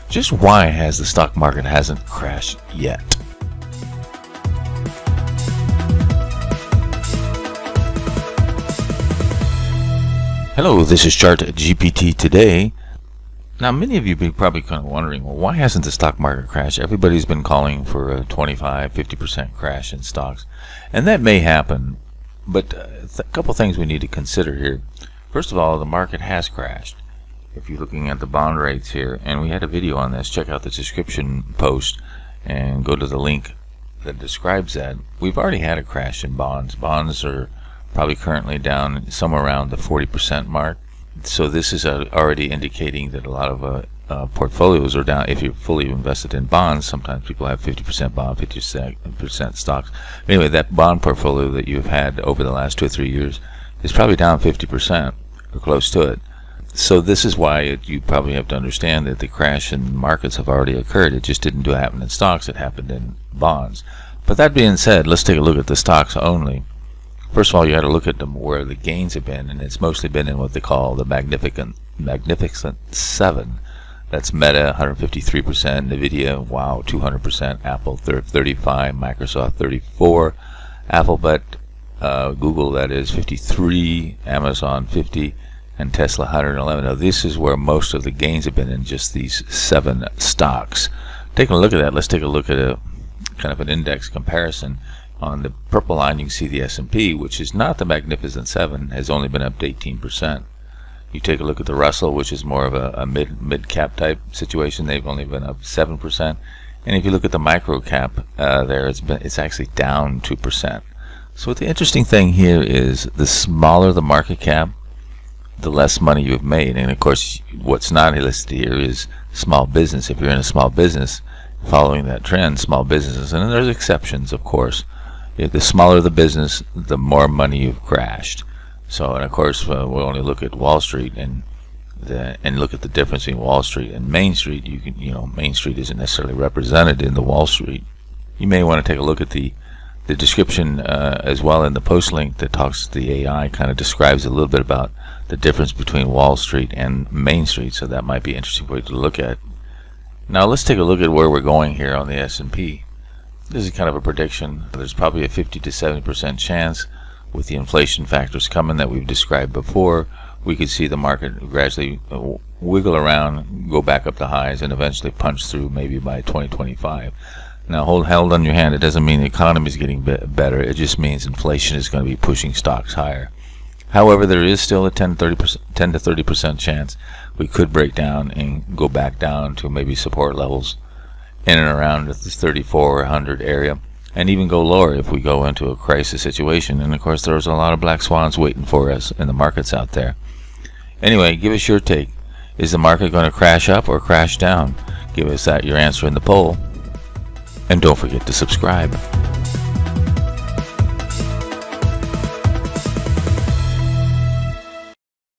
Just why has the stock market hasn't crashed yet? Hello, this is Chart GPT today. Now, many of you be probably kind of wondering, well, why hasn't the stock market crashed? Everybody's been calling for a 25-50% crash in stocks, and that may happen, but a couple things we need to consider here. First of all, the market has crashed. If you're looking at the bond rates here, and we had a video on this, check out the description post and go to the link that describes that. We've already had a crash in bonds. Bonds are probably currently down somewhere around the 40% mark. So this is already indicating that a lot of portfolios are down. If you're fully invested in bonds, sometimes people have 50% bond, 50% stocks. Anyway, that bond portfolio that you've had over the last 2 or 3 years is probably down 50% or close to it. So this is why you probably have to understand that the crash in markets have already occurred. It just didn't happen in stocks, it happened in bonds. But that being said, let's take a look at the stocks only. First of all, you got to look at them where the gains have been, and it's mostly been in what they call the Magnificent Seven. That's Meta, 153%, Nvidia, wow, 200%, Apple, 35%, Microsoft, 34%, Alphabet, Google, that is 53%, Amazon, 50%, and Tesla, 111%. Now, this is where most of the gains have been in just these 7 stocks. Taking a look at that, let's take a look at a kind of an index comparison. On the purple line, you can see the S&P, which is not the Magnificent Seven, has only been up to 18%. You take a look at the Russell, which is more of a mid-cap type situation. They've only been up 7%. And if you look at the micro cap, it's actually down 2%. So the interesting thing here is the smaller the market cap, the less money you've made. And of course, what's not listed here is small business. If you're in a small business, following that trend, small businesses, and there's exceptions, of course. The smaller the business, the more money you've crashed. So, and of course, we'll only look at Wall Street and look at the difference between Wall Street and Main Street. Main Street isn't necessarily represented in the Wall Street. You may want to take a look at the description as well in the post link that talks to the AI, kind of describes a little bit about the difference between Wall Street and Main Street. So that might be interesting for you to look at. Now let's take a look at where we're going here on the S&P. This is kind of a prediction. There's probably a 50 to 70% chance with the inflation factors coming that we've described before. We could see the market gradually wiggle around, go back up to highs, and eventually punch through maybe by 2025. Now hold on your hand. It doesn't mean the economy is getting better. It just means inflation is going to be pushing stocks higher. However, there is still a 10 to 30% chance we could break down and go back down to maybe support levels in and around this 3,400 area, and even go lower if we go into a crisis situation. And of course, there's a lot of black swans waiting for us in the markets out there. Anyway, give us your take. Is the market going to crash up or crash down? Give us your answer in the poll, and don't forget to subscribe.